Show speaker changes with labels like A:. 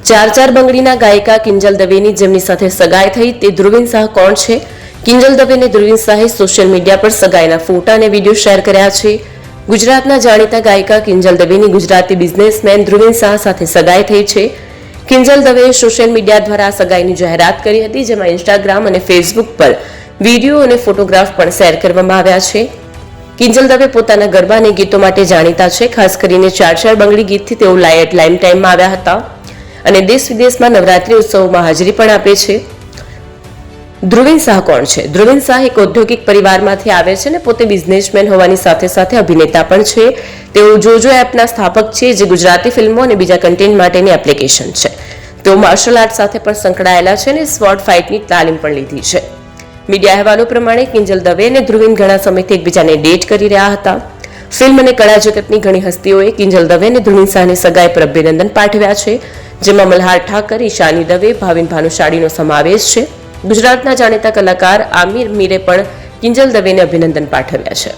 A: ચાર બંગડીના ગાયિકા કિંજલ દવેની જેમની સાથે સગાઈ થઈ તે ધ્રુવીન શાહ કોણ છે? કિંજલ દવે અને ધ્રુવીન શાહે સોશિયલ મીડિયા પર સગાઈના ફોટા અને વિડીયો શેર કર્યા છે. ગુજરાતના જાણીતા ગાયિકા કિંજલ દવેની ગુજરાતી બિઝનેસમેન ધ્રુવીન શાહ સાથે સગાઈ થઈ છે. કિંજલ દવેએ સોશિયલ મીડિયા દ્વારા આ સગાઈની જાહેરાત કરી હતી, જેમાં ઇન્સ્ટાગ્રામ અને ફેસબુક પર વિડીયો અને ફોટોગ્રાફ પણ શેર કરવામાં આવ્યા છે. કિંજલ દવે પોતાના ગરબા અને ગીતો માટે જાણીતા છે. ખાસ કરીને ચાર બંગડી ગીતથી તેઓ લાઇમ ટાઈમમાં આવ્યા હતા અને દેશ વિદેશમાં નવરાત્રી ઉત્સવોમાં હાજરી પણ આપે છે. ધ્રુવીન શાહ કોણ છે? ધ્રુવીન શાહ એક ઔદ્યોગિક પરિવારમાંથી આવે છે અને પોતે બિઝનેસમેન હોવાની સાથે સાથે અભિનેતા પણ છે. તેઓ જોજો એપના સ્થાપક છે, જે ગુજરાતી ફિલ્મો અને બીજા કન્ટેન્ટ માટેની એપ્લિકેશન છે. તેઓ માર્શલ આર્ટ સાથે પણ સંકળાયેલા છે અને સ્વોર્ડ ફાઇટની તાલીમ પણ લીધી છે. મીડિયા અહેવાલો પ્રમાણે કિંજલ દવે અને ધ્રુવીન ઘણા સમયથી એકબીજાને ડેટ કરી રહ્યા હતા. ફિલ્મ અને કળા જગતની ઘણી હસ્તીઓએ કિંજલ દવે અને ધ્રુવીન શાહની સગાઈ પર અભિનંદન પાઠવ્યા છે, જેમાં મલ્હાર ઠાકર, ઈશાની દવે, ભાવિન ભાનુશાળીનો સમાવેશ છે. ગુજરાતના જાણીતા કલાકાર આમિર મીરે પણ કિંજલ દવેને અભિનંદન પાઠવ્યા છે.